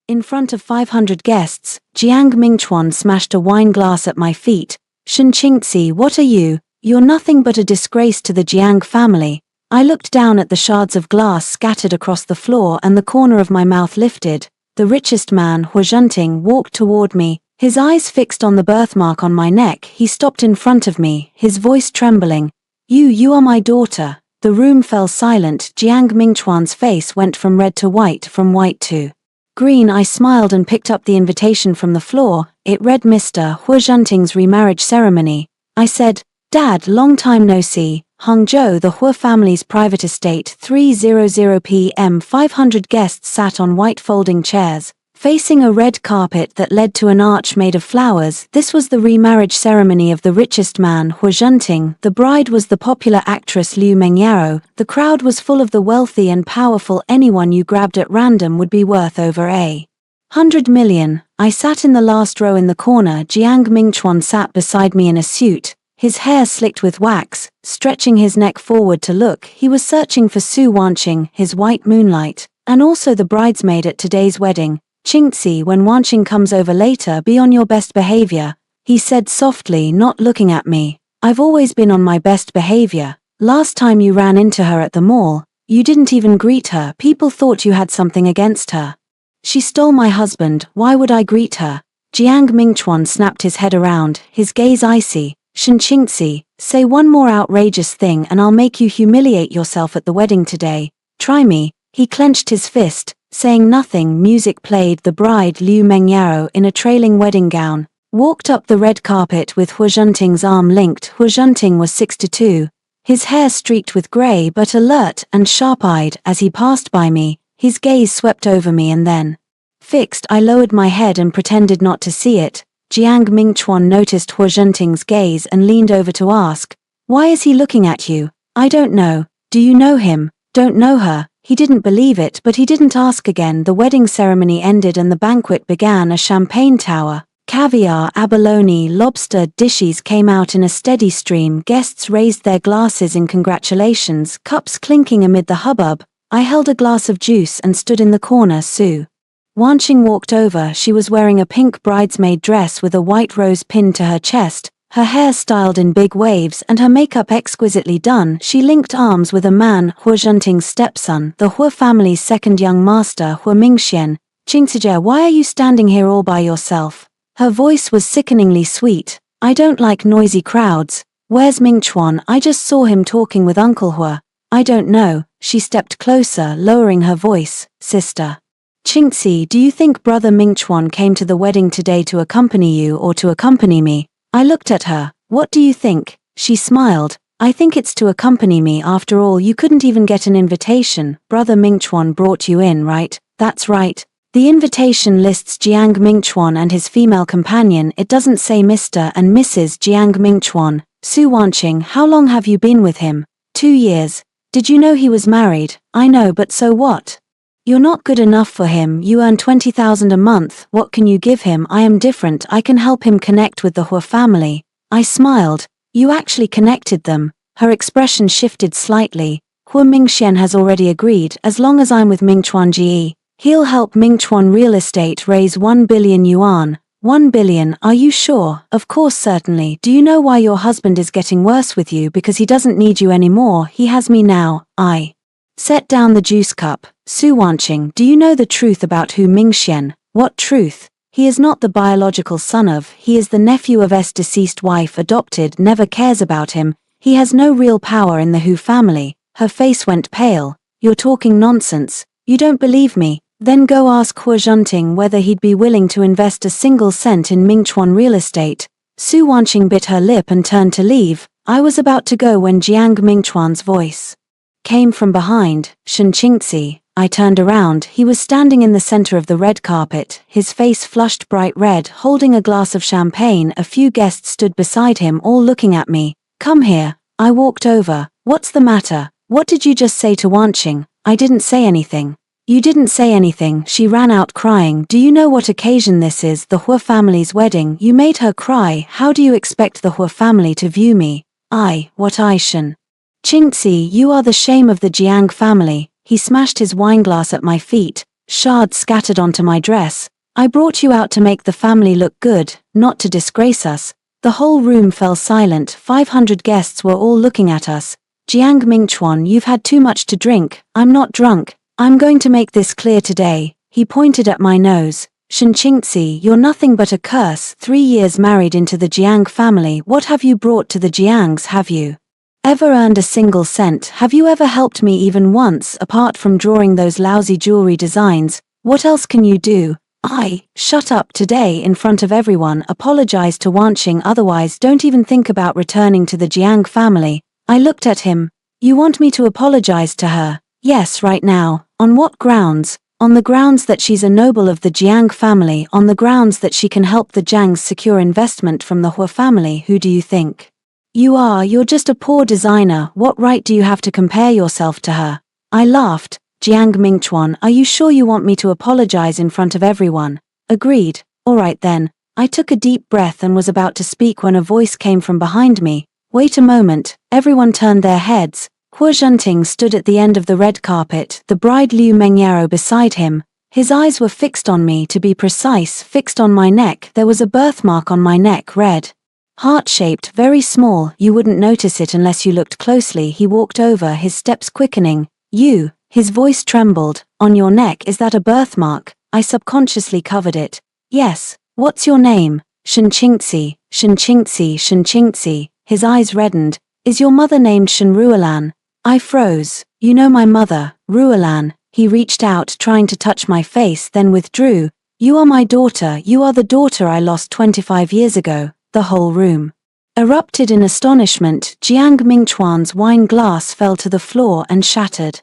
In front of 500 guests, Jiang Mingchuan smashed a wine glass at my feet. Shen Qingzi, what are you? You're nothing but a disgrace to the Jiang family. I looked down at the shards of glass scattered across the floor and the corner of my mouth lifted. The richest man, Hu Zhenting, walked toward me, his eyes fixed on the birthmark on my neck. He stopped in front of me, his voice trembling. You are my daughter." The room fell silent. Jiang Mingchuan's face went from red to white, from white to green. I smiled and picked up the invitation from the floor. It read Mr. Hu Zhenting's remarriage ceremony. I said, "Dad, long time no see." Hangzhou, the Hu family's private estate, 3:00 p.m. 500 guests sat on white folding chairs, facing a red carpet that led to an arch made of flowers. This was the remarriage ceremony of the richest man, Hu Zhenting. The bride was the popular actress Liu Mengyao. The crowd was full of the wealthy and powerful. Anyone you grabbed at random would be worth over $100 million. I sat in the last row in the corner. Jiang Mingchuan sat beside me in a suit, his hair slicked with wax, stretching his neck forward to look. He was searching for Su Wanqing, his white moonlight, and also the bridesmaid at today's wedding. "Qingzi, when Wanqing comes over later, be on your best behavior," he said softly, not looking at me. "I've always been on my best behavior. Last time you ran into her at the mall, you didn't even greet her. People thought you had something against her. She stole my husband, why would I greet her?" Jiang Mingchuan snapped his head around, his gaze icy. "Shen Qingzi, say one more outrageous thing and I'll make you humiliate yourself at the wedding today. Try me." He clenched his fist. Saying nothing, music played. The bride, Liu Mengyao, in a trailing wedding gown, walked up the red carpet with Hu Zhenting's arm linked. Hu Zhenting was 62, his hair streaked with grey but alert and sharp-eyed. As he passed by me, his gaze swept over me and then fixed. I lowered my head and pretended not to see it. Jiang Mingchuan noticed Hu Zhenting's gaze and leaned over to ask, "Why is he looking at you?" "I don't know." "Do you know him?" "Don't know her." He didn't believe it, but he didn't ask again. The wedding ceremony ended and the banquet began. A champagne tower, caviar, abalone, lobster dishes came out in a steady stream. Guests raised their glasses in congratulations, cups clinking amid the hubbub. I held a glass of juice and stood in the corner. Su Wanqing walked over. She was wearing a pink bridesmaid dress with a white rose pinned to her chest, her hair styled in big waves and her makeup exquisitely done. She linked arms with a man, Hu Zhenting's stepson, the Hu family's second young master, Hu Mingxian. "Qingzi, why are you standing here all by yourself?" Her voice was sickeningly sweet. "I don't like noisy crowds." "Where's Mingchuan? I just saw him talking with Uncle Hu." "I don't know." She stepped closer, lowering her voice. "Sister Qingzi, do you think Brother Mingchuan came to the wedding today to accompany you or to accompany me?" I looked at her. "What do you think?" She smiled. "I think it's to accompany me. After all, you couldn't even get an invitation. Brother Mingchuan brought you in, right?" "That's right." "The invitation lists Jiang Mingchuan and his female companion. It doesn't say Mr. and Mrs. Jiang Mingchuan." "Su Wanqing, how long have you been with him?" 2 years. "Did you know he was married?" "I know, but so what?" "You're not good enough for him. You earn 20,000 a month. What can you give him?" "I am different. I can help him connect with the Hu family." I smiled. "You actually connected them." Her expression shifted slightly. "Hu Mingxian has already agreed. As long as I'm with Mingchuan Ji, he'll help Mingchuan Real Estate raise 1 billion yuan. 1 billion, are you sure?" "Of course, certainly." "Do you know why your husband is getting worse with you? Because he doesn't need you anymore. He has me now." I set down the juice cup. "Su Wanqing, do you know the truth about Hu Mingxian?" "What truth?" "He is not the biological son of, he is the nephew of S deceased wife, adopted, never cares about him. He has no real power in the Hu family." Her face went pale. "You're talking nonsense. You don't believe me? Then go ask Hu Zhenting whether he'd be willing to invest a single cent in Mingchuan Real Estate." Su Wanqing bit her lip and turned to leave. I was about to go when Jiang Mingchuan's voice came from behind. "Shen Qingzi." I turned around. He was standing in the center of the red carpet, his face flushed bright red, holding a glass of champagne. A few guests stood beside him, all looking at me. "Come here." I walked over. "What's the matter? What did you just say to Wanqing?" "I didn't say anything." "You didn't say anything." She ran out crying. "Do you know what occasion this is? The Hu family's wedding. You made her cry. How do you expect the Hu family to view me?" Shen Qingzi, you are the shame of the Jiang family." He smashed his wineglass at my feet. shards scattered onto my dress. I brought you out to make the family look good, not to disgrace us. The whole room fell silent. 500 guests were all looking at us. Jiang Mingchuan, you've had too much to drink. I'm not drunk. I'm going to make this clear today. He pointed at my nose. Shen Qingzi, you're nothing but a curse. 3 years married into the Jiang family. What have you brought to the Jiangs? Have you ever earned a single cent? Have you ever helped me even once, apart from drawing those lousy jewelry designs? What else can you do? Shut up today in front of everyone. Apologize to Wanqing, otherwise don't even think about returning to the Jiang family. I looked at him. You want me to apologize to her? Yes, right now. On what grounds? On the grounds that she's a noble of the Jiang family, on the grounds that she can help the Jiangs secure investment from the Hua family. Who do you think you are? You're just a poor designer. What right do you have to compare yourself to her? I laughed. Jiang Mingchuan, are you sure you want me to apologize in front of everyone? Agreed. Alright then. I took a deep breath and was about to speak when a voice came from behind me. Wait a moment. Everyone turned their heads. Hua Zhenting stood at the end of the red carpet, the bride Liu Mengyaro beside him. His eyes were fixed on me, to be precise, fixed on my neck. There was a birthmark on my neck, red, heart-shaped, very small. You wouldn't notice it unless you looked closely. He walked over, his steps quickening. You. His voice trembled. On your neck, is that a birthmark? I subconsciously covered it. Yes. What's your name? Shen Qingzi. Shen Qingzi. Shen Qingzi. His eyes reddened. Is your mother named Shen Ruolan? I froze. You know my mother, Ruolan. He reached out, trying to touch my face, then withdrew. You are my daughter. You are the daughter I lost 25 years ago. The whole room erupted in astonishment. Jiang Mingchuan's wine glass fell to the floor and shattered.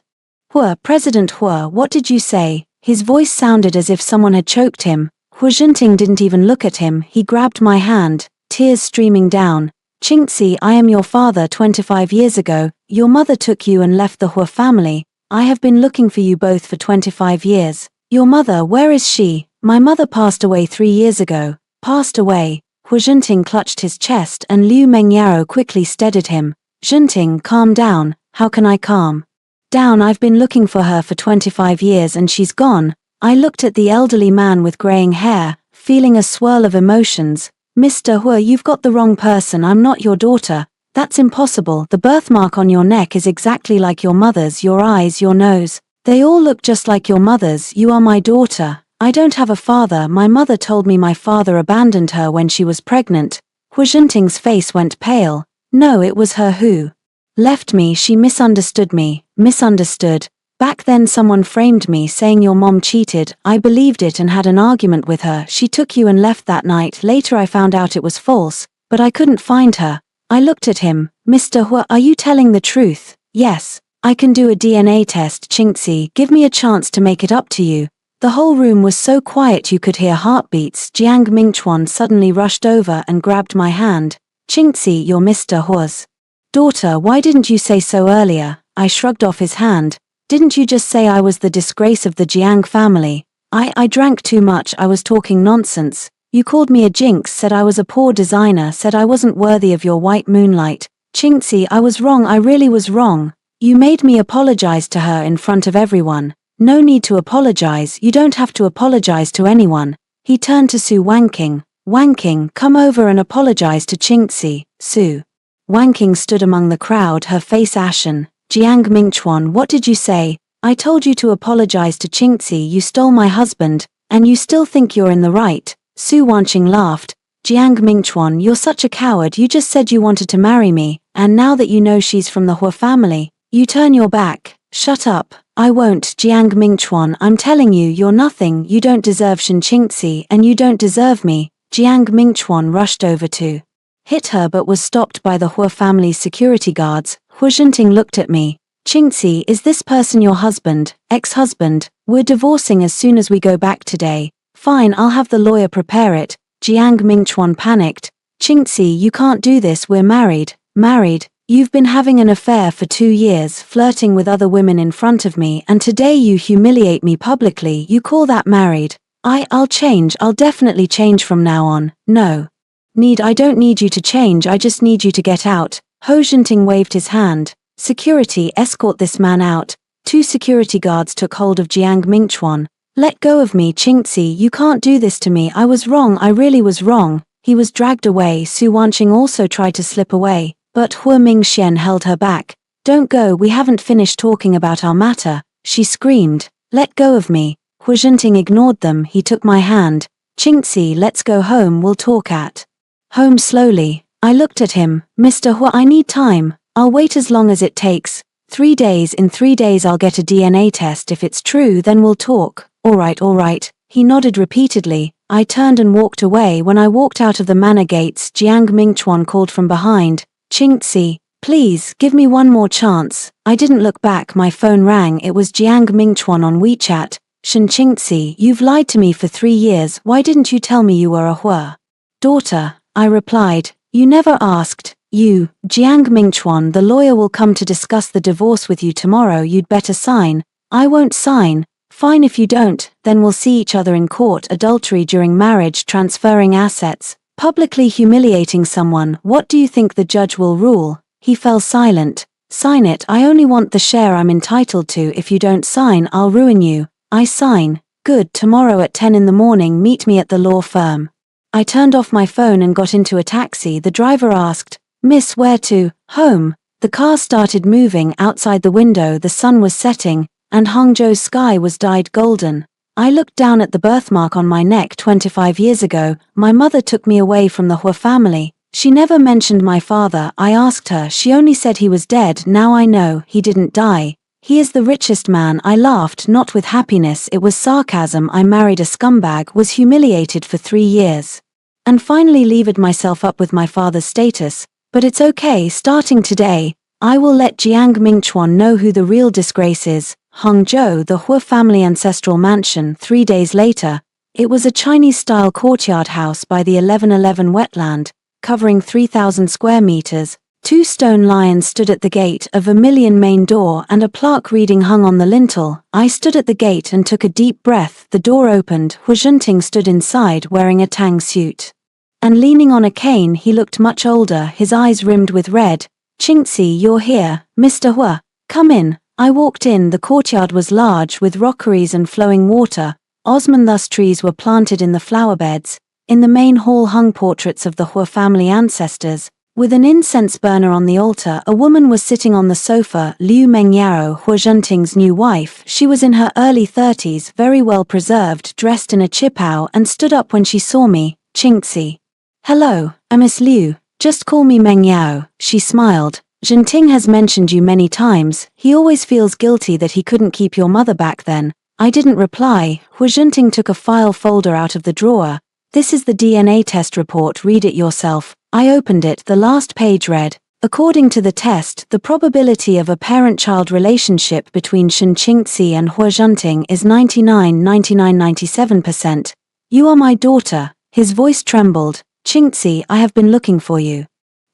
Hua, President Hua, what did you say? His voice sounded as if someone had choked him. Hua Zhenting didn't even look at him. He grabbed my hand, tears streaming down. Qingzi, I am your father 25 years ago. Your mother took you and left the Hua family. I have been looking for you both for 25 years. Your mother, where is she? My mother passed away 3 years ago. Passed away. Hua Zhenting clutched his chest and Liu Mengyaro quickly steadied him. Zhenting, calm down. How can I calm down? I've been looking for her for 25 years and she's gone. I looked at the elderly man with graying hair, feeling a swirl of emotions. Mr. Hua, you've got the wrong person. I'm not your daughter. That's impossible. The birthmark on your neck is exactly like your mother's. Your eyes, your nose, they all look just like your mother's. You are my daughter. I don't have a father. My mother told me my father abandoned her when she was pregnant. Hua Zhenting's face went pale. No, it was her who left me. She misunderstood me. Misunderstood. Back then someone framed me saying your mom cheated. I believed it and had an argument with her. She took you and left that night. Later I found out it was false, but I couldn't find her. I looked at him. Mr. Hua, are you telling the truth? Yes. I can do a DNA test. Qingzi, give me a chance to make it up to you. The whole room was so quiet you could hear heartbeats. Jiang Mingchuan suddenly rushed over and grabbed my hand. Qingzi, you're Mr. Hua's daughter. Why didn't you say so earlier? I shrugged off his hand. Didn't you just say I was the disgrace of the Jiang family? I drank too much. I was talking nonsense. You called me a jinx, said I was a poor designer, said I wasn't worthy of your white moonlight. Qingzi, I was wrong. I really was wrong. You made me apologize to her in front of everyone. No need to apologize. You don't have to apologize to anyone. He turned to Su Wanqing. Wanqing, come over and apologize to Qingzi. Su Wanqing stood among the crowd, her face ashen. Jiang Mingchuan, what did you say? I told you to apologize to Qingzi. You stole my husband, and you still think you're in the right. Su Wanqing laughed. Jiang Mingchuan, you're such a coward. You just said you wanted to marry me, and now that you know she's from the Hua family, you turn your back. Shut up. I won't. Jiang Mingchuan, I'm telling you, you're nothing. You don't deserve Shen Qingzi, and you don't deserve me. Jiang Mingchuan rushed over to hit her but was stopped by the Hua family's security guards. Hua Zhenting looked at me. Qingzi, is this person your husband, ex-husband? We're divorcing as soon as we go back today. Fine, I'll have the lawyer prepare it. Jiang Mingchuan panicked. Qingzi, you can't do this. We're married. Married? You've been having an affair for 2 years, flirting with other women in front of me, and today you humiliate me publicly. You call that married? I'll change. I'll definitely change from now on. No. I don't need you to change. I just need you to get out. Hua Zhenting waved his hand. Security, escort this man out. 2 security guards took hold of Jiang Mingchuan. Let go of me, Qingzi, you can't do this to me, I was wrong, I really was wrong. He was dragged away. Su Wanqing also tried to slip away, but Hua Mingxian held her back. Don't go, we haven't finished talking about our matter, she screamed. Let go of me. Hua Zhenting ignored them, he took my hand. Qingzi, let's go home, we'll talk at home slowly. I looked at him. Mr. Hua, I need time. I'll wait as long as it takes. 3 days, in 3 days I'll get a DNA test, if it's true then we'll talk. All right, he nodded repeatedly. I turned and walked away. When I walked out of the manor gates, Jiang Mingchuan called from behind. Qingzi, please, give me one more chance. I didn't look back, my phone rang, it was Jiang Mingchuan on WeChat. Shen Qingzi, you've lied to me for 3 years, why didn't you tell me you were a Hua daughter? I replied, you never asked. You, Jiang Mingchuan, the lawyer will come to discuss the divorce with you tomorrow, you'd better sign. I won't sign. Fine if you don't, then we'll see each other in court. Adultery during marriage, transferring assets, publicly humiliating someone, what do you think the judge will rule? He fell silent. Sign it, I only want the share I'm entitled to, if you don't sign I'll ruin you. I sign. Good, tomorrow at 10 in the morning meet me at the law firm. I turned off my phone and got into a taxi. The driver asked, Miss, where to? Home. The car started moving. Outside the window the sun was setting, and Hangzhou's sky was dyed golden. I looked down at the birthmark on my neck. 25 years ago, my mother took me away from the Hua family. She never mentioned my father. I asked her, she only said he was dead. Now I know, he didn't die. He is the richest man. I laughed, not with happiness, it was sarcasm. I married a scumbag, was humiliated for 3 years, and finally levered myself up with my father's status. But it's okay, starting today, I will let Jiang Mingchuan know who the real disgrace is. Hangzhou, the Hua family ancestral mansion. 3 days later, it was a Chinese-style courtyard house by the 1111 wetland, covering 3,000 square meters. 2 stone lions stood at the gate, a vermilion main door and a plaque reading hung on the lintel. I stood at the gate and took a deep breath. The door opened. Hua Zhenting stood inside wearing a tang suit and leaning on a cane. He looked much older, his eyes rimmed with red. Qingzi, you're here, Mr. Hua. Come in. I walked in. The courtyard was large with rockeries and flowing water. Osmanthus trees were planted in the flower beds. In the main hall hung portraits of the Hua family ancestors. With an incense burner on the altar, a woman was sitting on the sofa. Liu Mengyao, Hua Zhenting's new wife. She was in her early 30s, very well preserved, dressed in a qipao, and stood up when she saw me. Qingzi. Hello, I'm Miss Liu. Just call me Mengyao. She smiled. Zhenting has mentioned you many times. He always feels guilty that he couldn't keep your mother back then. I didn't reply. Hua Zhenting took a file folder out of the drawer. This is the DNA test report, read it yourself. I opened it. The last page read, according to the test, the probability of a parent-child relationship between Shen Qingzi and Hua Zhenting is 97%. You are my daughter. His voice trembled. Qingzi, I have been looking for you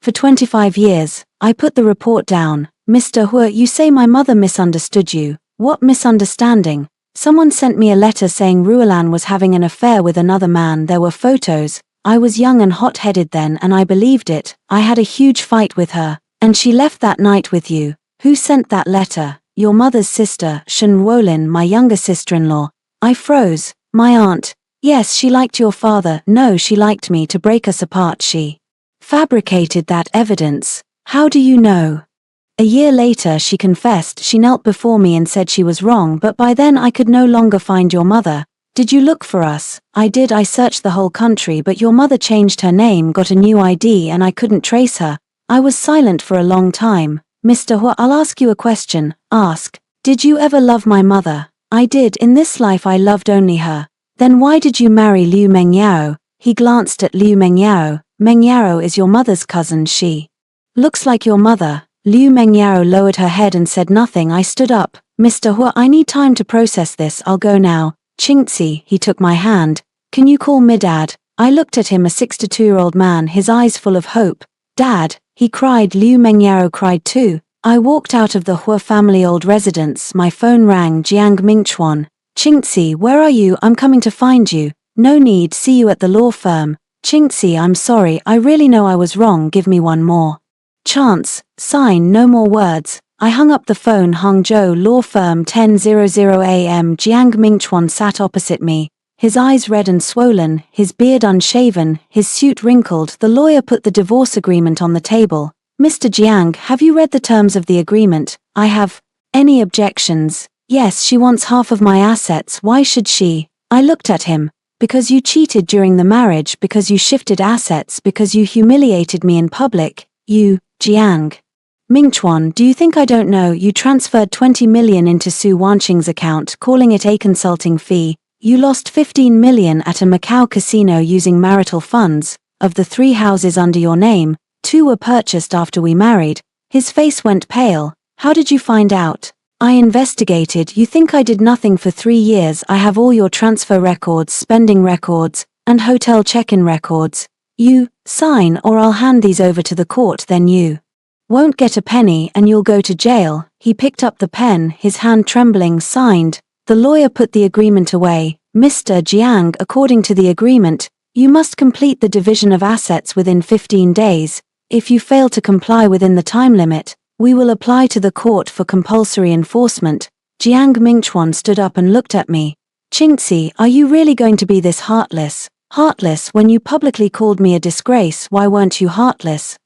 for 25 years. I put the report down. Mr. Hua, you say my mother misunderstood you. What misunderstanding? Someone sent me a letter saying Ruolan was having an affair with another man. There were photos. I was young and hot-headed then and I believed it. I had a huge fight with her, and she left that night with you. Who sent that letter? Your mother's sister, Shen Ruolin, my younger sister-in-law. I froze. My aunt. Yes, she liked your father. No, she liked me. To break us apart she fabricated that evidence. How do you know? A year later she confessed. She knelt before me and said she was wrong, but by then I could no longer find your mother. Did you look for us? I did. I searched the whole country, but your mother changed her name, got a new ID, and I couldn't trace her. I was silent for a long time. Mr. Hua, I'll ask you a question. Ask. Did you ever love my mother? I did. In this life I loved only her. Then why did you marry Liu Mengyao? He glanced at Liu Mengyao. Mengyao is your mother's cousin. She looks like your mother. Liu Mengyao lowered her head and said nothing. I stood up. Mr. Hua, I need time to process this. I'll go now. Qingzi, he took my hand. Can you call me Dad? I looked at him, a 62-year-old man, his eyes full of hope. Dad, he cried. Liu Mengyao cried too. I walked out of the Hua family old residence. My phone rang. Jiang Mingchuan. Qingzi, where are you? I'm coming to find you. No need. See you at the law firm. Qingzi, I'm sorry. I really know I was wrong. Give me one more chance. Sign. No more words. I hung up the phone. Hangzhou Law Firm 10:00 a.m. Jiang Mingchuan sat opposite me, his eyes red and swollen, his beard unshaven, his suit wrinkled. The lawyer put the divorce agreement on the table. Mr. Jiang, have you read the terms of the agreement? I have. Any objections? Yes, she wants half of my assets. Why should she? I looked at him. Because you cheated during the marriage, because you shifted assets, because you humiliated me in public. You, Jiang Mingchuan, do you think I don't know? You transferred 20 million into Su Wanqing's account, calling it a consulting fee. You lost 15 million at a Macau casino using marital funds. Of the 3 houses under your name, 2 were purchased after we married. His face went pale. How did you find out? I investigated. You think I did nothing for 3 years? I have all your transfer records, spending records, and hotel check-in records. You, sign or I'll hand these over to the court, then you won't get a penny and you'll go to jail. He picked up the pen, his hand trembling, signed. The lawyer put the agreement away. Mr. Jiang, according to the agreement, you must complete the division of assets within 15 days. If you fail to comply within the time limit, we will apply to the court for compulsory enforcement. Jiang Mingchuan stood up and looked at me. Qingxi, are you really going to be this heartless? Heartless when you publicly called me a disgrace? Why weren't you heartless?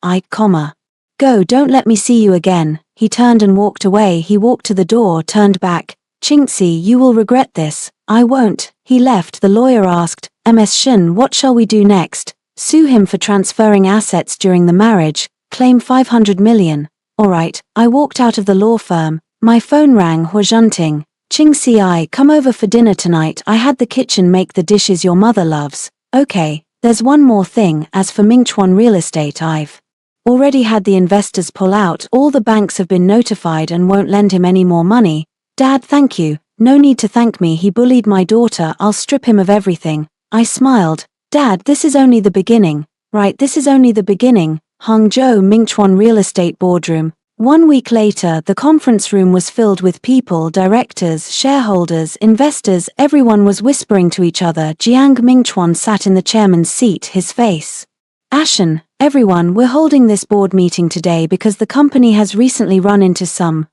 Go, don't let me see you again. He turned and walked away. He walked to the door, turned back. Qingxi, you will regret this. I won't. He left. The lawyer asked, Ms. Shen, what shall we do next? Sue him for transferring assets during the marriage, claim 500 million. All right. I walked out of the law firm. My phone rang. Huazhunting. Qingxi, come over for dinner tonight. I had the kitchen make the dishes your mother loves. Okay, there's one more thing. As for Mingchuan Real Estate, I've already had the investors pull out. All the banks have been notified and won't lend him any more money. Dad, thank you. No need to thank me. He bullied my daughter. I'll strip him of everything. I smiled. Dad, this is only the beginning. Right, this is only the beginning. Hangzhou Mingchuan Real Estate boardroom. 1 week later, the conference room was filled with people, directors, shareholders, investors. Everyone was whispering to each other. Jiang Mingchuan sat in the chairman's seat, his face ashen. Everyone, we're holding this board meeting today because the company has recently run into some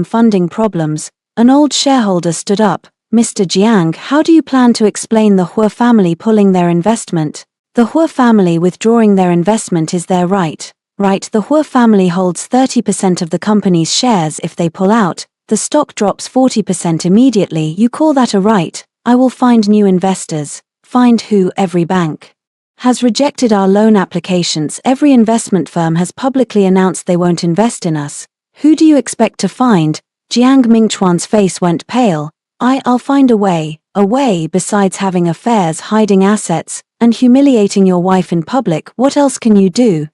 funding problems. An old shareholder stood up. Mr. Jiang, how do you plan to explain the Hua family pulling their investment? The Hua family withdrawing their investment is their right. Right, the Hua family holds 30% of the company's shares. If they pull out, the stock drops 40% immediately. You call that a right? I will find new investors. Find who? Every bank has rejected our loan applications. Every investment firm has publicly announced they won't invest in us. Who do you expect to find? Jiang Mingchuan's face went pale. I'll find a way. A way besides having affairs, hiding assets, and humiliating your wife in public. What else can you do?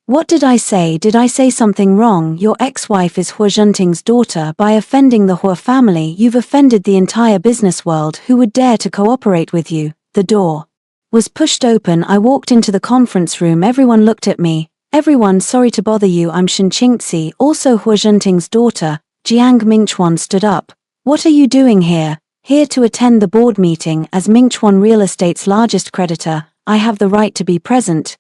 What did I say? Did I say something wrong? Your ex-wife is Huazhunting's daughter. By offending the Hua family, you've offended the entire business world. Who would dare to cooperate with you? The door was pushed open. I walked into the conference room. Everyone looked at me. Everyone, sorry to bother you. I'm Shen Qingxi, also Huazhunting's daughter. Jiang Mingchuan stood up. What are you doing here? Here to attend the board meeting. As Mingchuan Real Estate's largest creditor, I have the right to be present.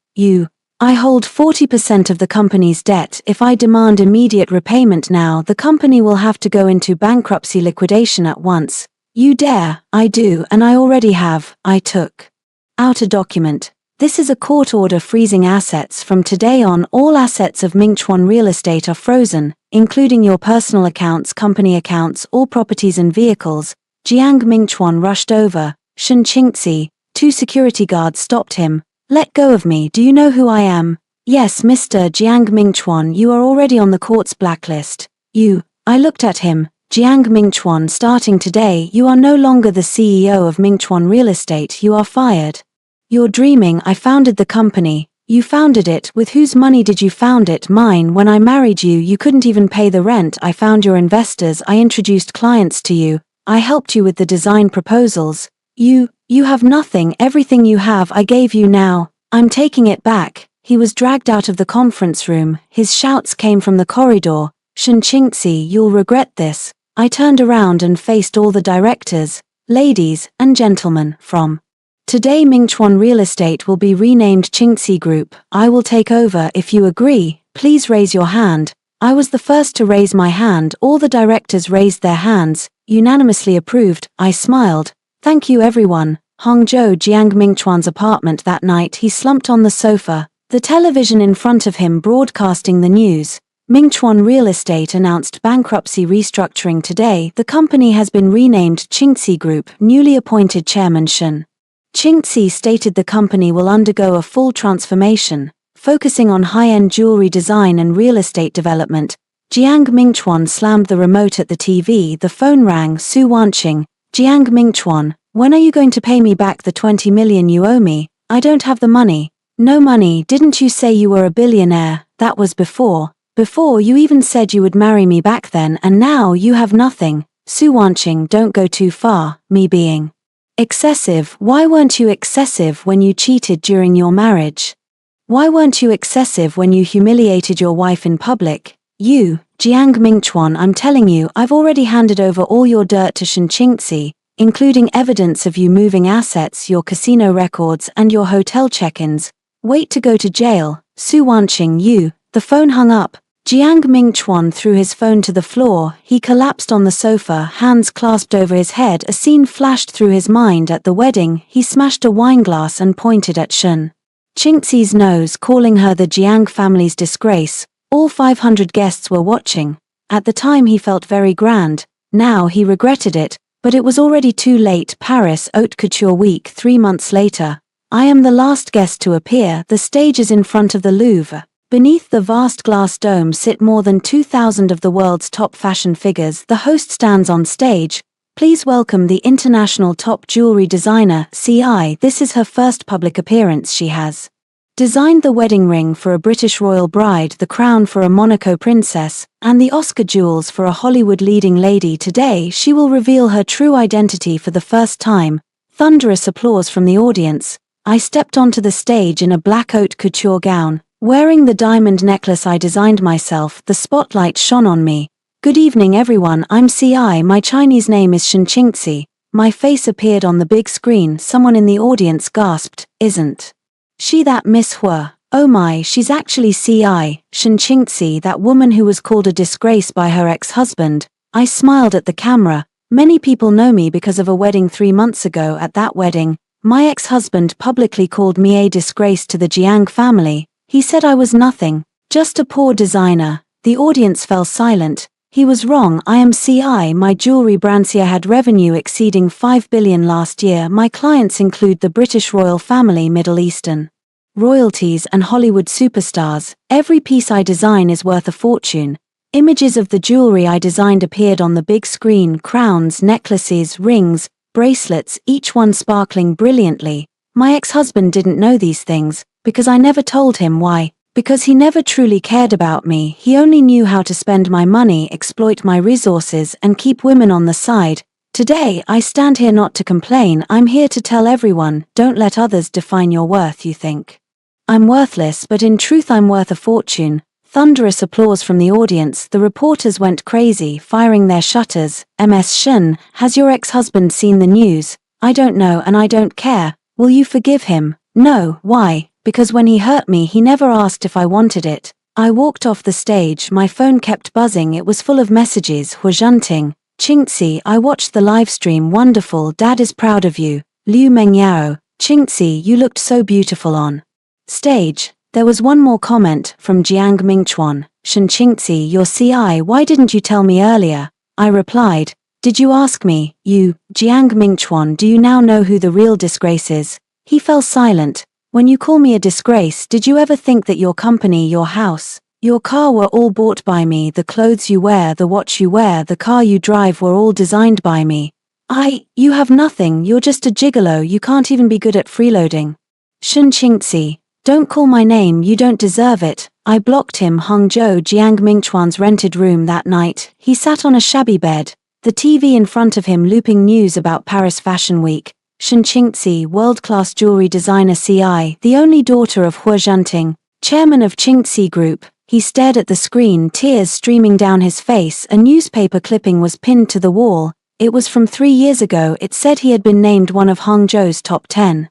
I hold 40% of the company's debt. If I demand immediate repayment now, the company will have to go into bankruptcy liquidation at once. You dare? I do, and I already have. I took out a document. This is a court order freezing assets. From today on, all assets of Mingchuan Real Estate are frozen, including your personal accounts, company accounts, all properties and vehicles. Jiang Mingchuan rushed over. Shen Qingxi. 2 security guards stopped him. Let go of me. Do you know who I am? Yes, Mr. Jiang Mingchuan, you are already on the court's blacklist. I looked at him. Jiang Mingchuan, starting today, you are no longer the CEO of Mingchuan Real Estate. You are fired. You're dreaming. I founded the company. You founded it. With whose money did you found it? Mine. When I married you, you couldn't even pay the rent. I found your investors. I introduced clients to you. I helped you with the design proposals. You have nothing. Everything you have I gave you. Now I'm taking it back. He was dragged out of the conference room. His shouts came from the corridor. Shen Qingxi, you'll regret this. I turned around and faced all the directors. Ladies and gentlemen, from today Mingchuan Real Estate will be renamed Qingxi Group. I will take over if you agree. please raise your hand. I was the first to raise my hand. All the directors raised their hands, unanimously approved. I smiled. Thank you everyone. Hangzhou Jiang Mingchuan's apartment that night. He slumped on the sofa, the television in front of him broadcasting the news. Mingchuan Real Estate announced bankruptcy restructuring today. The company has been renamed Qingxi Group. Newly appointed chairman Shen Qingxi stated the company will undergo a full transformation, focusing on high-end jewelry design and real estate development. Jiang Mingchuan slammed the remote at the TV. The phone rang. Su Wanqing. Jiang Mingchuan, when are you going to pay me back the 20 million you owe me? I don't have the money. No money. Didn't you say you were a billionaire? That was before. Before you even said you would marry me back then, and now you have nothing. Su Wanqing, don't go too far. Me being excessive. Why weren't you excessive when you cheated during your marriage? Why weren't you excessive when you humiliated your wife in public? You, Jiang Mingchuan, I'm telling you, I've already handed over all your dirt to Shen Qingxi, including evidence of you moving assets, your casino records, and your hotel check-ins. Wait to go to jail. Su Wanqing, you. The phone hung up. Jiang Mingchuan threw his phone to the floor. He collapsed on the sofa, hands clasped over his head. A scene flashed through his mind at the wedding. He smashed a wineglass and pointed at Shen Qingxi's nose, calling her the Jiang family's disgrace. All 500 guests were watching. At the time he felt very grand. Now he regretted it, but it was already too late. Paris Haute Couture Week 3 months later. I am the last guest to appear. The stage is in front of the Louvre. Beneath the vast glass dome sit more than 2,000 of the world's top fashion figures. The host stands on stage. Please welcome the international top jewelry designer, CI. This is her first public appearance. She has designed the wedding ring for a British royal bride, the crown for a Monaco princess, and the Oscar jewels for a Hollywood leading lady. Today she will reveal her true identity for the first time. Thunderous applause from the audience. I stepped onto the stage in a black haute couture gown, wearing the diamond necklace I designed myself. The spotlight shone on me. Good evening everyone, I'm CI. My Chinese name is Shen Qingxi. My face appeared on the big screen. Someone in the audience gasped, isn't she that Miss Hua? Oh my, she's actually CI, Shen Qingxi, that woman who was called a disgrace by her ex-husband. I smiled at the camera. Many people know me because of a wedding 3 months ago. At that wedding, my ex-husband publicly called me a disgrace to the Jiang family. He said I was nothing, just a poor designer. The audience fell silent. He was wrong. I am CI. My jewelry brand CI had revenue exceeding 5 billion last year. My clients include the British royal family, Middle Eastern royalties, and Hollywood superstars. Every piece I design is worth a fortune. Images of the jewelry I designed appeared on the big screen: crowns, necklaces, rings, bracelets, each one sparkling brilliantly. My ex-husband didn't know these things, because I never told him. Why? Because he never truly cared about me. He only knew how to spend my money, exploit my resources, and keep women on the side. Today, I stand here not to complain. I'm here to tell everyone, don't let others define your worth. You think I'm worthless, but in truth I'm worth a fortune. Thunderous applause from the audience. The reporters went crazy, firing their shutters. Ms. Shen, has your ex-husband seen the news? I don't know and I don't care. Will you forgive him? No. Why? Because when he hurt me he never asked if I wanted it. I walked off the stage. My phone kept buzzing. It was full of messages. Huazhanting. Qingxi, I watched the live stream. Wonderful. Dad is proud of you. Liu Mengyao. Qingxi, you looked so beautiful on stage. There was one more comment from Jiang Mingchuan. Shen Qingxi, your CI, why didn't you tell me earlier? I replied, did you ask me? You, Jiang Mingchuan, do you now know who the real disgrace is? He fell silent. When you call me a disgrace, did you ever think that your company, your house, your car were all bought by me? The clothes you wear, the watch you wear, the car you drive were all designed by me. You have nothing. You're just a gigolo. You can't even be good at freeloading. Shen Qingxi, don't call my name. You don't deserve it. I blocked him. Hangzhou Jiang Mingchuan's rented room that night. He sat on a shabby bed, the TV in front of him looping news about Paris Fashion Week. Shen Qingxi, world-class jewelry designer CI, the only daughter of Huazhanting, chairman of Qingxi Group. He stared at the screen, tears streaming down his face. A newspaper clipping was pinned to the wall. It was from 3 years ago. It said he had been named one of Hangzhou's top 10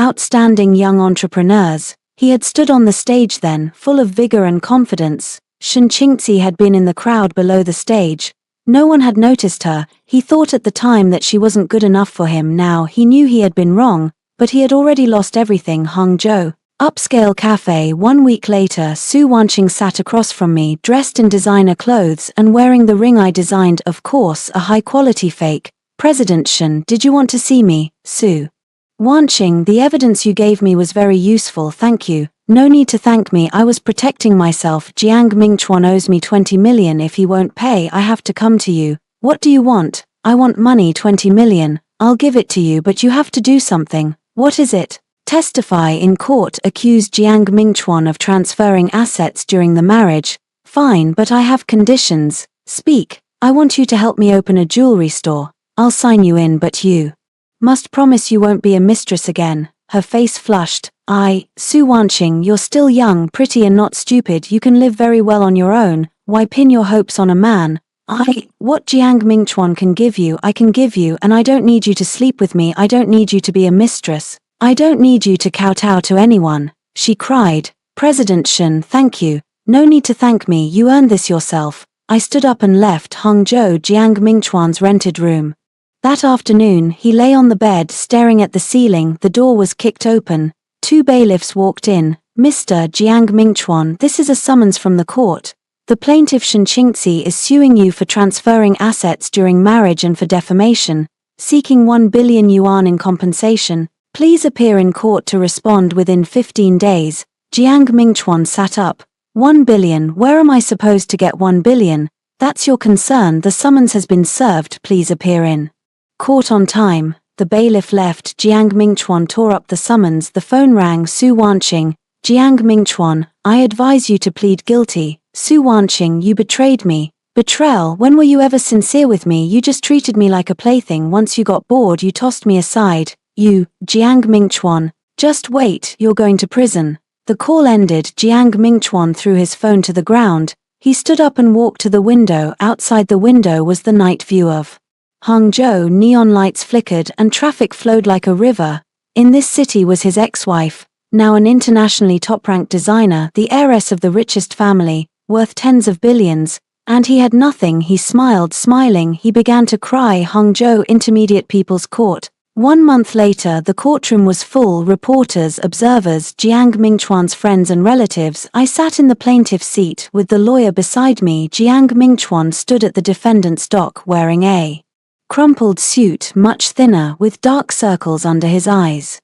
outstanding young entrepreneurs. He had stood on the stage then, full of vigor and confidence. Shen Qingzi had been in the crowd below the stage. No one had noticed her. He thought at the time that she wasn't good enough for him. Now he knew he had been wrong, but he had already lost everything. Hangzhou Upscale Cafe. 1 week later, Su Wanqing sat across from me, dressed in designer clothes and wearing the ring I designed, of course, a high-quality fake. President Shen, did you want to see me? Su Wanqing, the evidence you gave me was very useful, thank you. No need to thank me, I was protecting myself. Jiang Mingchuan owes me 20 million. If he won't pay, I have to come to you. What do you want? I want money, 20 million. I'll give it to you, but you have to do something. What is it? Testify in court. Accuse Jiang Mingchuan of transferring assets during the marriage. Fine, but I have conditions. Speak. I want you to help me open a jewelry store. I'll sign you in, but you must promise you won't be a mistress again. Her face flushed. Su Wanqing, you're still young, pretty and not stupid. You can live very well on your own. Why pin your hopes on a man? What Jiang Mingchuan can give you, I can give you, and I don't need you to sleep with me. I don't need you to be a mistress. I don't need you to kowtow to anyone. She cried. President Shen, thank you. No need to thank me, you earned this yourself. I stood up and left Hangzhou Jiang Mingchuan's rented room. That afternoon, he lay on the bed staring at the ceiling. The door was kicked open. 2 bailiffs walked in. Mr. Jiang Mingchuan, this is a summons from the court. The plaintiff Shen Qingzi is suing you for transferring assets during marriage and for defamation, seeking 1 billion yuan in compensation. Please appear in court to respond within 15 days. Jiang Mingchuan sat up. 1 billion, where am I supposed to get 1 billion? That's your concern. The summons has been served. Please appear in court on time. The bailiff left. Jiang Mingchuan tore up the summons. The phone rang. Su Wanqing. Jiang Mingchuan, I advise you to plead guilty. Su Wanqing, you betrayed me. Betrayal? When were you ever sincere with me? You just treated me like a plaything. Once you got bored, you tossed me aside. You, Jiang Mingchuan, just wait, you're going to prison. The call ended. Jiang Mingchuan threw his phone to the ground. He stood up and walked to the window. Outside the window was the night view of Hangzhou. Neon lights flickered and traffic flowed like a river. In this city was his ex-wife, now an internationally top-ranked designer, the heiress of the richest family, worth tens of billions, and he had nothing. He smiled, smiling. He began to cry. Hangzhou Intermediate People's Court. 1 month later, the courtroom was full. Reporters, observers, Jiang Mingchuan's friends and relatives. I sat in the plaintiff's seat, with the lawyer beside me. Jiang Mingchuan stood at the defendant's dock, wearing a crumpled suit, much thinner, with dark circles under his eyes.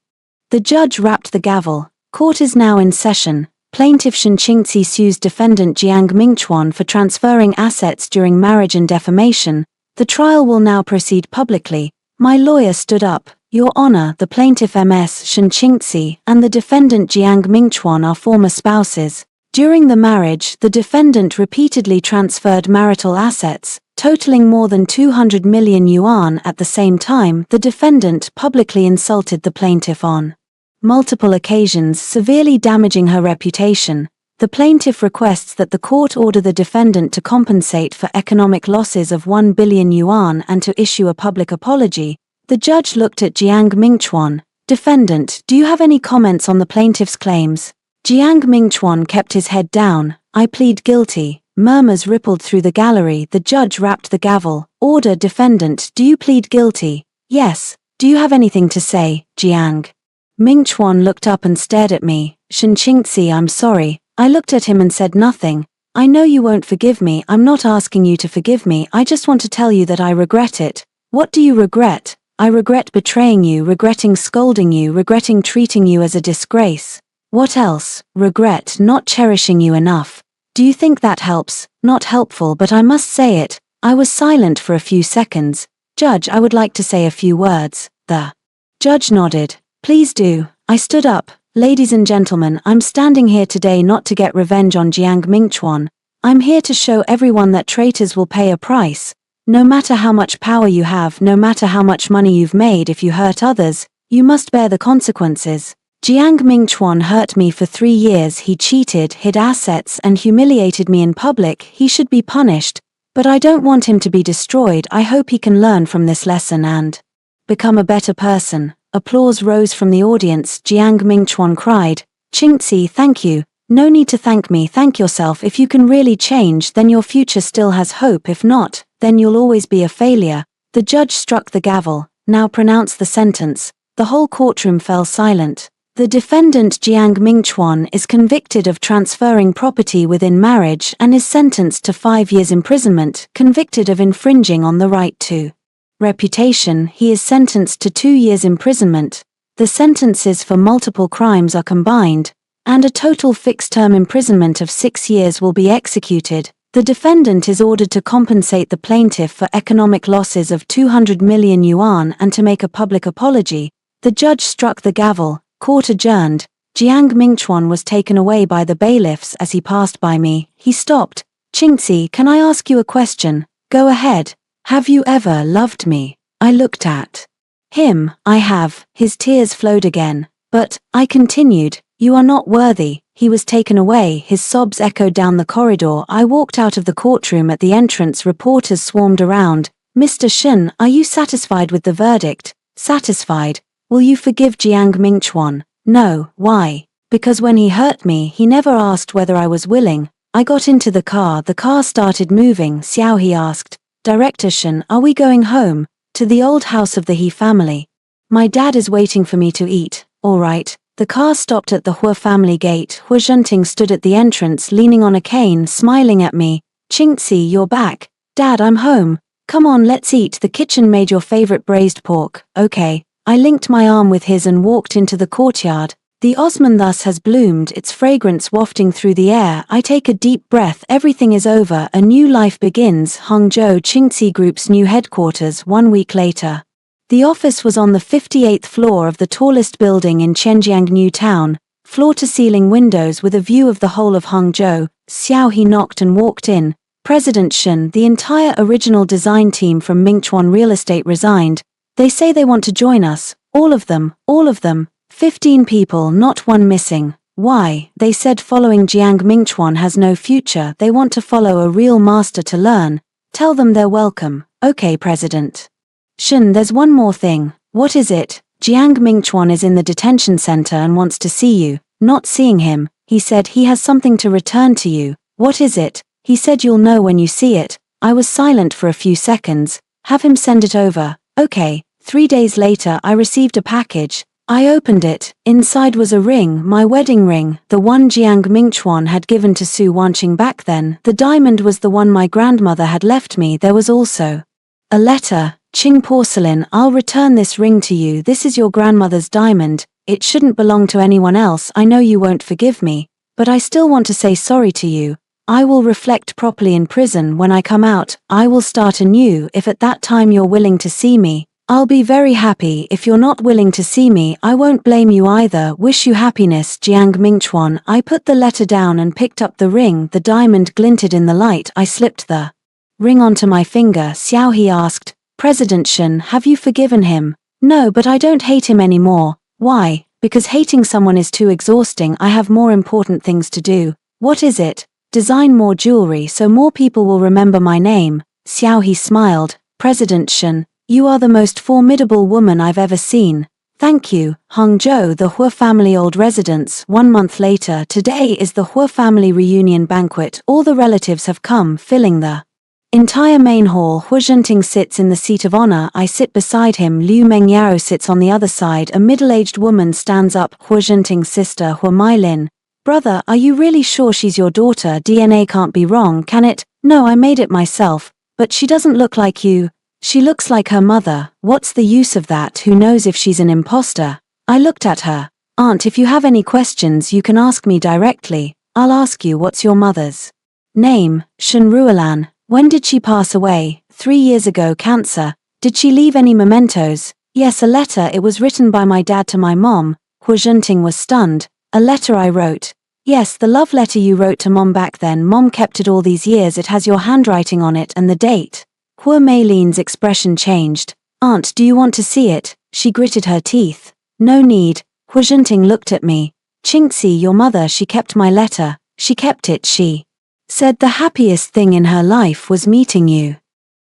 The judge rapped the gavel. Court is now in session. Plaintiff Shen Qingzi sues defendant Jiang Mingchuan for transferring assets during marriage and defamation. The trial will now proceed publicly. My lawyer stood up. Your Honor, the plaintiff Ms. Shen Qingzi and the defendant Jiang Mingchuan are former spouses. During the marriage, the defendant repeatedly transferred marital assets, totaling more than 200 million yuan. At the same time, the defendant publicly insulted the plaintiff on multiple occasions, severely damaging her reputation. The plaintiff requests that the court order the defendant to compensate for economic losses of 1 billion yuan and to issue a public apology. The judge looked at Jiang Mingchuan. Defendant, do you have any comments on the plaintiff's claims? Jiang Mingchuan kept his head down. I plead guilty. Murmurs rippled through the gallery. The judge rapped the gavel. Order. Defendant, do you plead guilty? Yes. Do you have anything to say, Jiang? Mingchuan looked up and stared at me. Shen Qingzi, I'm sorry. I looked at him and said nothing. I know you won't forgive me. I'm not asking you to forgive me. I just want to tell you that I regret it. What do you regret? I regret betraying you, regretting scolding you, regretting treating you as a disgrace. What else? Regret not cherishing you enough. Do you think that helps? Not helpful, but I must say it. I was silent for a few seconds. Judge, I would like to say a few words. The judge nodded. Please do. I stood up. Ladies and gentlemen, I'm standing here today not to get revenge on Jiang Mingchuan. I'm here to show everyone that traitors will pay a price. No matter how much power you have, no matter how much money you've made, if you hurt others, you must bear the consequences. Jiang Mingchuan hurt me for 3 years. He cheated, hid assets, and humiliated me in public. He should be punished. But I don't want him to be destroyed. I hope he can learn from this lesson and become a better person. Applause rose from the audience. Jiang Mingchuan cried. Chingzi, thank you. No need to thank me, thank yourself. If you can really change, then your future still has hope. If not, then you'll always be a failure. The judge struck the gavel. Now pronounce the sentence. The whole courtroom fell silent. The defendant Jiang Mingchuan is convicted of transferring property within marriage and is sentenced to 5 years imprisonment. Convicted of infringing on the right to reputation, he is sentenced to 2 years imprisonment. The sentences for multiple crimes are combined, and a total fixed-term imprisonment of 6 years will be executed. The defendant is ordered to compensate the plaintiff for economic losses of 200 million yuan and to make a public apology. The judge struck the gavel. Court adjourned. Jiang Mingchuan was taken away by the bailiffs as he passed by me. He stopped. Chingzi, can I ask you a question? Go ahead. Have you ever loved me? I looked at him. I have. His tears flowed again. But, I continued, you are not worthy. He was taken away. His sobs echoed down the corridor. I walked out of the courtroom. At the entrance, reporters swarmed around. Mr. Shen, are you satisfied with the verdict? Satisfied. Will you forgive Jiang Mingchuan? No. Why? Because when he hurt me, he never asked whether I was willing. I got into the car started moving. Xiao, he asked. Director Shen, are we going home? To the old house of the He family. My dad is waiting for me to eat. All right. The car stopped at the Hua family gate. Hua Zhenting stood at the entrance leaning on a cane, smiling at me. Chingzi, you're back. Dad, I'm home. Come on, let's eat. The kitchen made your favorite braised pork. Okay. I linked my arm with his and walked into the courtyard. The Osman thus has bloomed, its fragrance wafting through the air. I take a deep breath. Everything is over. A new life begins. Hangzhou Chingzi Group's new headquarters. 1 week later. The office was on the 58th floor of the tallest building in Zhenjiang New Town, floor-to-ceiling windows with a view of the whole of Hangzhou. Xiao He knocked and walked in. President Shen, the entire original design team from Mingchuan Real Estate resigned. They say they want to join us. All of them. 15 people, not one missing. Why? They said following Jiang Mingchuan has no future. They want to follow a real master to learn. Tell them they're welcome. Okay, President Shen, there's one more thing. What is it? Jiang Mingchuan is in the detention center and wants to see you. Not seeing him, he said he has something to return to you. What is it? He said you'll know when you see it. I was silent for a few seconds. Have him send it over. Okay. 3 days later I received a package. I opened it. Inside was a ring, my wedding ring, the one Jiang Mingchuan had given to Su Wanqing back then. The diamond was the one my grandmother had left me. There was also a letter. Qing porcelain, I'll return this ring to you. This is your grandmother's diamond. It shouldn't belong to anyone else. I know you won't forgive me, but I still want to say sorry to you. I will reflect properly in prison. When I come out, I will start anew. If at that time you're willing to see me, I'll be very happy. If you're not willing to see me, I won't blame you either. Wish you happiness, Jiang Mingchuan. I put the letter down and picked up the ring. The diamond glinted in the light. I slipped the ring onto my finger. Xiao He asked, President Shen, have you forgiven him? No, but I don't hate him anymore. Why? Because hating someone is too exhausting. I have more important things to do. What is it? Design more jewelry so more people will remember my name. Xiao He smiled. President Shen, you are the most formidable woman I've ever seen. Thank you. Hangzhou, the Hua family old residence. 1 month later, today is the Hua family reunion banquet. All the relatives have come, filling the entire main hall. Hua Zhenting sits in the seat of honor. I sit beside him. Liu Mengyao sits on the other side. A middle-aged woman stands up. Hua Zhenting's sister, Hua Mailin. Brother, are you really sure she's your daughter? DNA can't be wrong, can it? No, I made it myself. But she doesn't look like you. She looks like her mother. What's the use of that? Who knows if she's an imposter? I looked at her. Aunt, if you have any questions you can ask me directly. I'll ask you, what's your mother's name? Shen Ruolan. When did she pass away? 3 years ago. Cancer. Did she leave any mementos? Yes, a letter. It was written by my dad to my mom. Hua Zhenting was stunned. A letter I wrote. Yes, the love letter you wrote to Mom back then. Mom kept it all these years. It has your handwriting on it and the date. Hua Meilin's expression changed. Aunt, do you want to see it? She gritted her teeth. No need. Hua Zhenting looked at me. Chingzi, your mother, she kept my letter. She kept it. She said the happiest thing in her life was meeting you.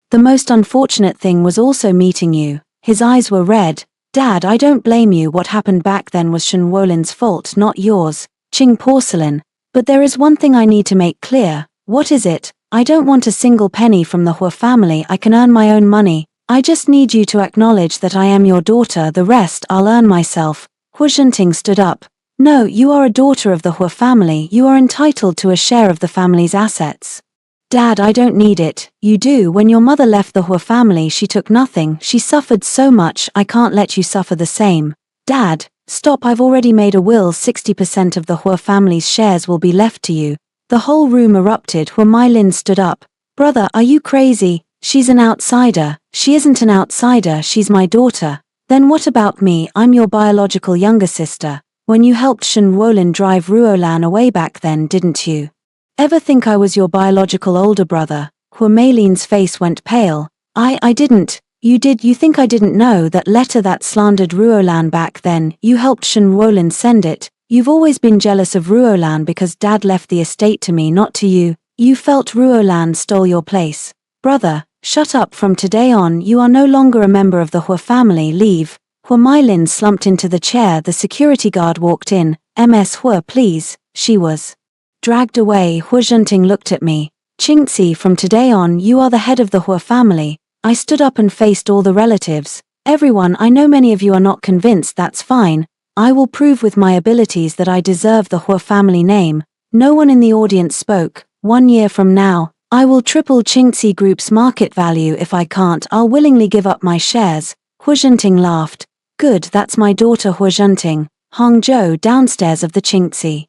The most unfortunate thing was also meeting you. His eyes were red. Dad, I don't blame you. What happened back then was Shen Wolin's fault, not yours. Qing porcelain. But there is one thing I need to make clear. What is it? I don't want a single penny from the Hua family. I can earn my own money. I just need you to acknowledge that I am your daughter. The rest I'll earn myself. Hua Zhenting stood up. No, you are a daughter of the Hua family. You are entitled to a share of the family's assets. Dad, I don't need it. You do. When your mother left the Hua family, she took nothing. She suffered so much. I can't let you suffer the same. Dad, stop. I've already made a will. 60% of the Hua family's shares will be left to you. The whole room erupted. Hua Mailin stood up. Brother, are you crazy? She's an outsider. She isn't an outsider. She's my daughter. Then what about me? I'm your biological younger sister. When you helped Shen Ruolin drive Ruolan away back then, didn't you ever think I was your biological older brother? Hua Meilin's face went pale. I didn't. You did. You think I didn't know that letter that slandered Ruolan back then? You helped Shen Ruolin send it. You've always been jealous of Ruolan because Dad left the estate to me, not to you. You felt Ruolan stole your place. Brother, shut up. From today on, you are no longer a member of the Hua family. Leave. Hua Mailin slumped into the chair. The security guard walked in. Ms. Hua, please. She was dragged away. Hua Zhenting looked at me. Qingzi, from today on, you are the head of the Hua family. I stood up and faced all the relatives. Everyone, I know many of you are not convinced. That's fine. I will prove with my abilities that I deserve the Hua family name. No one in the audience spoke. 1 year from now, I will triple Qingzi Group's market value. If I can't, I'll willingly give up my shares. Hua Zhenting laughed. Good, that's my daughter Hua Zhenting. Hangzhou, downstairs of the Qingzi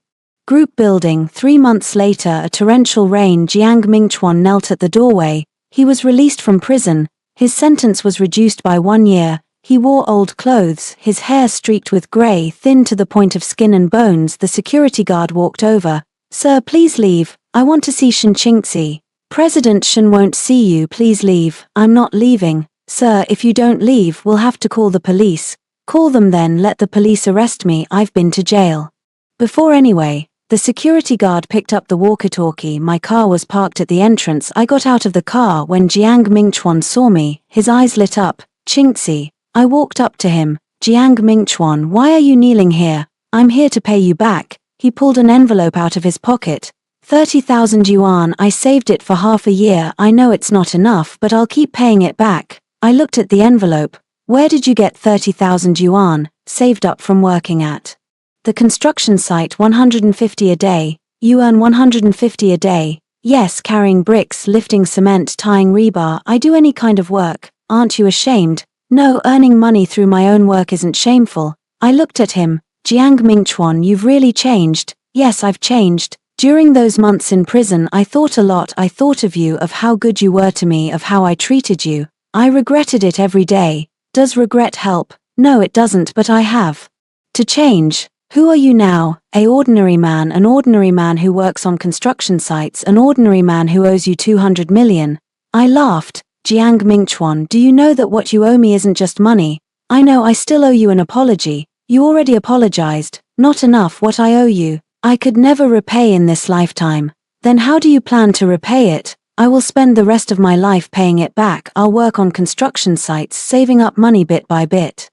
Group building. 3 months later, a torrential rain. Jiang Mingchuan knelt at the doorway. He was released from prison. His sentence was reduced by 1 year. He wore old clothes, his hair streaked with grey, thin to the point of skin and bones. The security guard walked over. Sir, please leave. I want to see Shen Qingzi. President Shen won't see you. Please leave. I'm not leaving. Sir, if you don't leave, we'll have to call the police. Call them then. Let the police arrest me. I've been to jail before anyway. The security guard picked up the walkie-talkie. My car was parked at the entrance. I got out of the car when Jiang Mingchuan saw me. His eyes lit up. Qingzi. I walked up to him. Jiang Mingchuan, why are you kneeling here? I'm here to pay you back. He pulled an envelope out of his pocket. 30,000 yuan. I saved it for half a year. I know it's not enough, but I'll keep paying it back. I looked at the envelope. Where did you get 30,000 yuan? Saved up from working at the construction site. 150 a day. You earn 150 a day. Yes, carrying bricks, lifting cement, tying rebar. I do any kind of work. Aren't you ashamed? No, earning money through my own work isn't shameful. I looked at him. Jiang Mingchuan, you've really changed. Yes, I've changed. During those months in prison, I thought a lot. I thought of you, of how good you were to me, of how I treated you. I regretted it every day. Does regret help? No, it doesn't, but I have to change. Who are you now? An ordinary man who works on construction sites, an ordinary man who owes you 200 million. I laughed. Jiang Mingchuan, do you know that what you owe me isn't just money? I know. I still owe you an apology. You already apologized. Not enough. What I owe you, I could never repay in this lifetime. Then how do you plan to repay it? I will spend the rest of my life paying it back. I'll work on construction sites, saving up money bit by bit.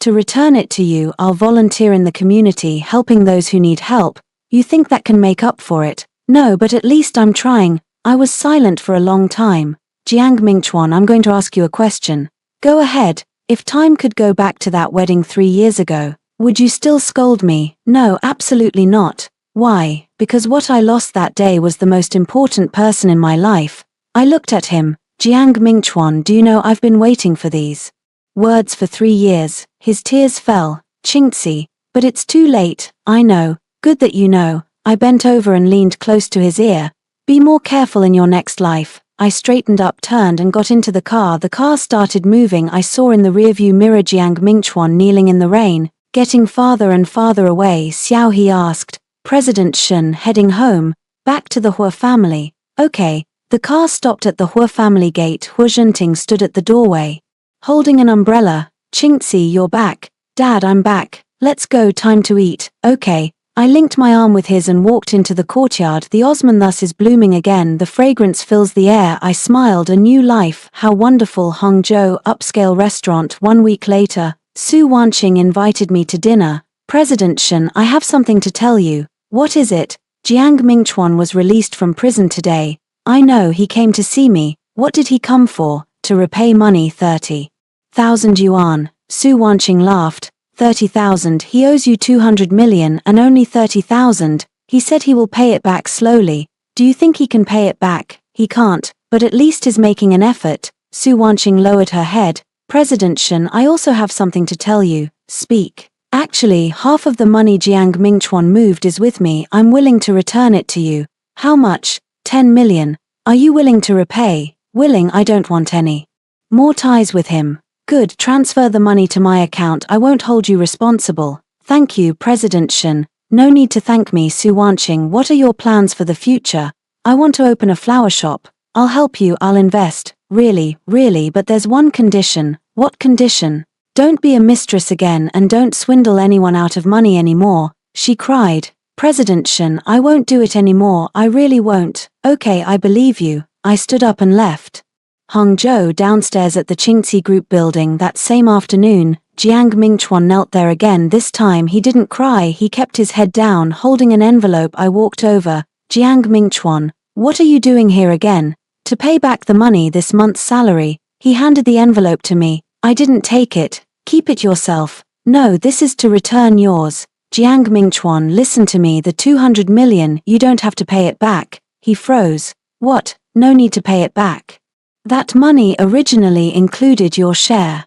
To return it to you, I'll volunteer in the community, helping those who need help. You think that can make up for it? No, but at least I'm trying. I was silent for a long time. Jiang Mingchuan, I'm going to ask you a question. Go ahead. If time could go back to that wedding 3 years ago, would you still scold me? No, absolutely not. Why? Because what I lost that day was the most important person in my life. I looked at him. Jiang Mingchuan, do you know I've been waiting for these words for 3 years. His tears fell. Qingzi, but it's too late. I know. Good that you know. I bent over and leaned close to his ear. Be more careful in your next life. I straightened up, turned and got into the car. The car started moving. I saw in the rearview mirror Jiang Mingchuan kneeling in the rain, getting farther and farther away. Xiao He asked, President Shen, heading home, back to the Hua family. Okay. The car stopped at the Hua family gate. Hua Zhenting stood at the doorway, holding an umbrella. Qingzi, you're back. Dad, I'm back. Let's go, time to eat. Okay. I linked my arm with his and walked into the courtyard. The Osman thus is blooming again. The fragrance fills the air. I smiled. A new life. How wonderful. Hangzhou upscale restaurant. 1 week later, Su Wanqing invited me to dinner. President Shen, I have something to tell you. What is it? Jiang Mingchuan was released from prison today. I know he came to see me. What did he come for? To repay money 30,000 yuan. Su Wanqing laughed. 30,000, he owes you 200 million and only 30,000. He said he will pay it back slowly. Do you think he can pay it back? He can't, but at least is making an effort. Su Wanqing lowered her head. President Shen, I also have something to tell you. Speak. Actually, half of the money Jiang Mingchuan moved is with me. I'm willing to return it to you. How much? 10 million. Are you willing to repay? Willing, I don't want any more ties with him. Good, transfer the money to my account. I won't hold you responsible. Thank you, President Shen. No need to thank me, Su Wanqing. What are your plans for the future? I want to open a flower shop. I'll help you, I'll invest. Really, but there's one condition. What condition? Don't be a mistress again and don't swindle anyone out of money anymore, she cried. President Shen, I won't do it anymore, I really won't. Okay, I believe you. I stood up and left. Hangzhou, downstairs at the Qingxi Group building that same afternoon, Jiang Mingchuan knelt there again. This time he didn't cry, he kept his head down, holding an envelope. I walked over. Jiang Mingchuan, what are you doing here again? To pay back the money, this month's salary. He handed the envelope to me. I didn't take it. Keep it yourself. No, this is to return yours. Jiang Mingchuan, listen to me, the 200 million, you don't have to pay it back. He froze. What? No need to pay it back. That money originally included your share.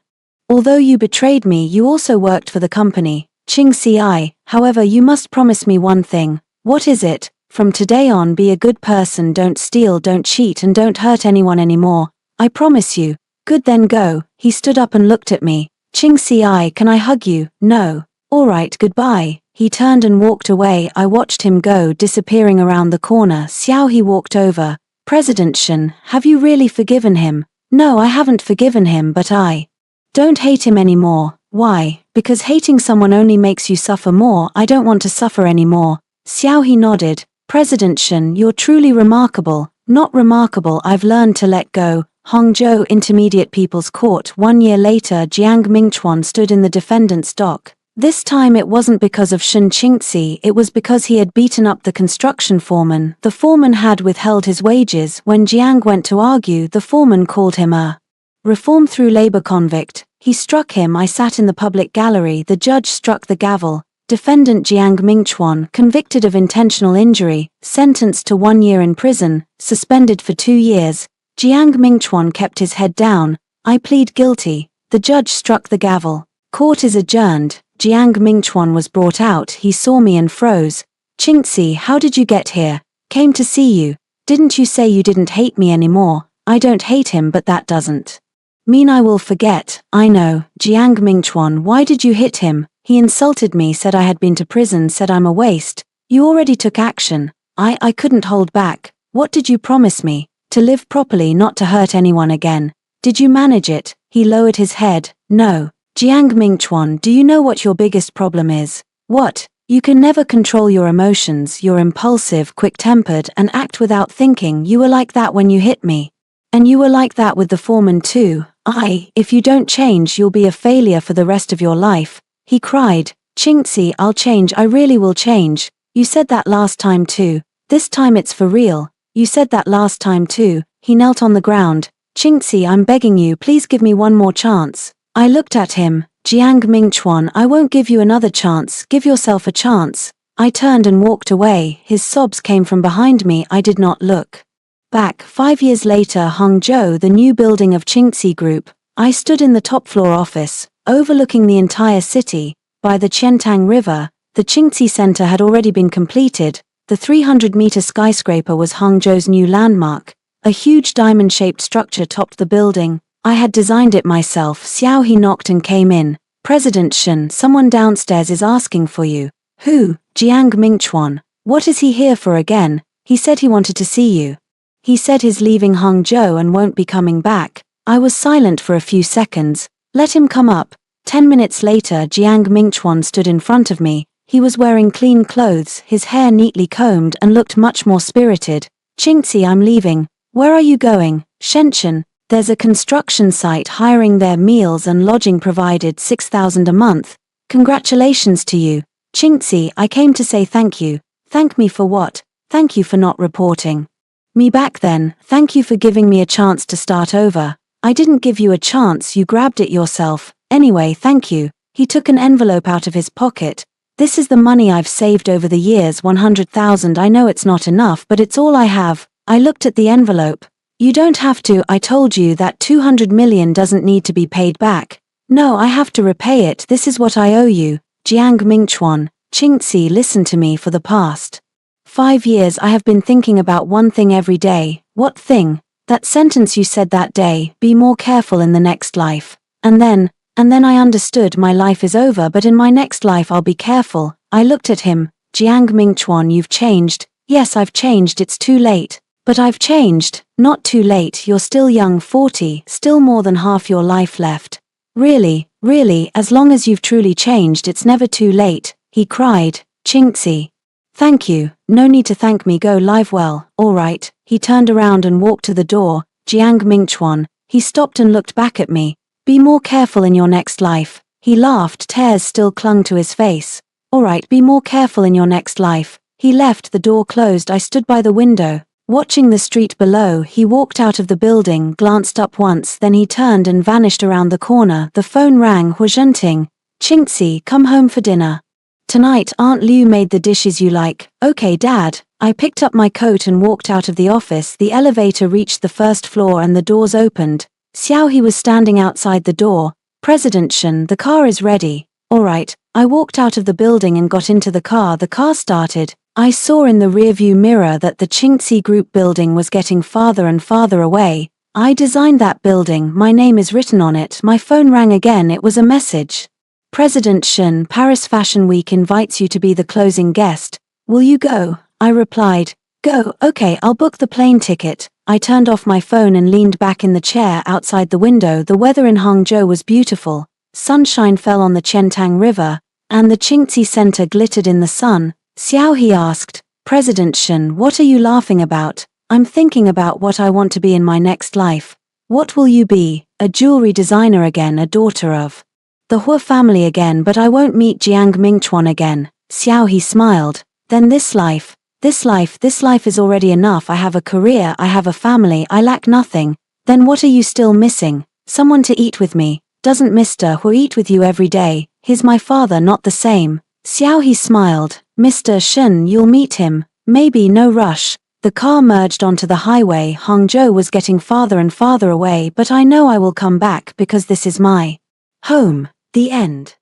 Although you betrayed me, you also worked for the company, Qingxi. However, you must promise me one thing. What is it? From today on, be a good person, don't steal, don't cheat, and don't hurt anyone anymore. I promise you. Good, then go. He stood up and looked at me. Qingxi, can I hug you? No. Alright, goodbye. He turned and walked away. I watched him go, disappearing around the corner. Xiao, he walked over. President Shen, have you really forgiven him? No, I haven't forgiven him, but I don't hate him anymore. Why? Because hating someone only makes you suffer more. I don't want to suffer anymore. Xiao, he nodded. President Shen, you're truly remarkable. Not remarkable, I've learned to let go. Hangzhou Intermediate People's Court. 1 year later, Jiang Mingchuan stood in the defendant's dock. This time it wasn't because of Shen Qingxi, it was because he had beaten up the construction foreman. The foreman had withheld his wages. When Jiang went to argue, the foreman called him a reform through labor convict. He struck him. I sat in the public gallery. The judge struck the gavel. Defendant Jiang Mingchuan, convicted of intentional injury, sentenced to 1 year in prison, suspended for 2 years. Jiang Mingchuan kept his head down. I plead guilty. The judge struck the gavel. Court is adjourned. Jiang Mingchuan was brought out. He saw me and froze. Qingxi, how did you get here? Came to see you. Didn't you say you didn't hate me anymore? I don't hate him, but that doesn't mean I will forget. I know. Jiang Mingchuan, why did you hit him? He insulted me, said I had been to prison, said I'm a waste. You already took action. I couldn't hold back. What did you promise me? To live properly, not to hurt anyone again. Did you manage it? He lowered his head. No. Jiang Mingchuan, do you know what your biggest problem is? What? You can never control your emotions. You're impulsive, quick-tempered, and act without thinking. You were like that when you hit me. And you were like that with the foreman too. If you don't change, you'll be a failure for the rest of your life. He cried. Qingxi, I'll change, I really will change. You said that last time too. This time it's for real. You said that last time too. He knelt on the ground. Qingxi, I'm begging you, please give me one more chance. I looked at him. Jiang Mingchuan, I won't give you another chance, give yourself a chance. I turned and walked away. His sobs came from behind me. I did not look back. 5 years later, Hangzhou, the new building of Qingxi Group. I stood in the top floor office, overlooking the entire city. By the Qiantang River, the Qingxi Center had already been completed. The 300-meter skyscraper was Hangzhou's new landmark. A huge diamond-shaped structure topped the building. I had designed it myself. Xiao, he knocked and came in. President Shen, someone downstairs is asking for you. Who? Jiang Mingchuan. What is he here for again? He said he wanted to see you. He said he's leaving Hangzhou and won't be coming back. I was silent for a few seconds. Let him come up. 10 minutes later, Jiang Mingchuan stood in front of me. He was wearing clean clothes, his hair neatly combed, and looked much more spirited. Qingxi, I'm leaving. Where are you going? Shenzhen. There's a construction site hiring there, meals and lodging provided, 6,000 a month. Congratulations to you. Qingxi, I came to say thank you. Thank me for what? Thank you for not reporting me back then. Thank you for giving me a chance to start over. I didn't give you a chance, you grabbed it yourself. Anyway, thank you. He took an envelope out of his pocket. This is the money I've saved over the years, 100,000. I know it's not enough, but it's all I have. I looked at the envelope. You don't have to. I told you that 200 million doesn't need to be paid back. No, I have to repay it. This is what I owe you. Jiang Mingchuan, Qingzi, listen to me. For the past 5 years I have been thinking about one thing every day. What thing? That sentence you said that day, be more careful in the next life. And then I understood my life is over, but in my next life I'll be careful. I looked at him. Jiang Mingchuan, you've changed. Yes, I've changed. It's too late. But I've changed. Not too late. You're still young, 40, still more than half your life left. Really, as long as you've truly changed, it's never too late, he cried. Qingzi. Thank you. No need to thank me. Go live well. All right. He turned around and walked to the door. Jiang Mingchuan. He stopped and looked back at me. Be more careful in your next life. He laughed. Tears still clung to his face. All right, be more careful in your next life. He left. The door closed. I stood by the window, watching the street below. He walked out of the building, glanced up once, then he turned and vanished around the corner. The phone rang. Huazhenting. Qingzi, come home for dinner. Tonight Aunt Liu made the dishes you like. Okay, Dad. I picked up my coat and walked out of the office. The elevator reached the first floor and the doors opened. Xiao He was standing outside the door. President Shen, the car is ready. All right. I walked out of the building and got into the car. The car started. I saw in the rearview mirror that the Qingzi Group building was getting farther and farther away. I designed that building. My name is written on it. My phone rang again. It was a message. President Shen, Paris Fashion Week invites you to be the closing guest. Will you go? I replied. Go. Okay, I'll book the plane ticket. I turned off my phone and leaned back in the chair outside the window. The weather in Hangzhou was beautiful. Sunshine fell on the Chentang River, and the Qingzi Center glittered in the sun. Xiao He asked, President Shen, what are you laughing about? I'm thinking about what I want to be in my next life. What will you be? A jewelry designer again, a daughter of the Hua family again, but I won't meet Jiang Mingchuan again. Xiao He smiled. Then this life is already enough. I have a career, I have a family, I lack nothing. Then what are you still missing? Someone to eat with me. Doesn't Mr. Hua eat with you every day? He's my father, not the same. Xiao He smiled. Mr. Shen, you'll meet him. Maybe, no rush. The car merged onto the highway. Hangzhou was getting farther and farther away, but I know I will come back because this is my home. The end.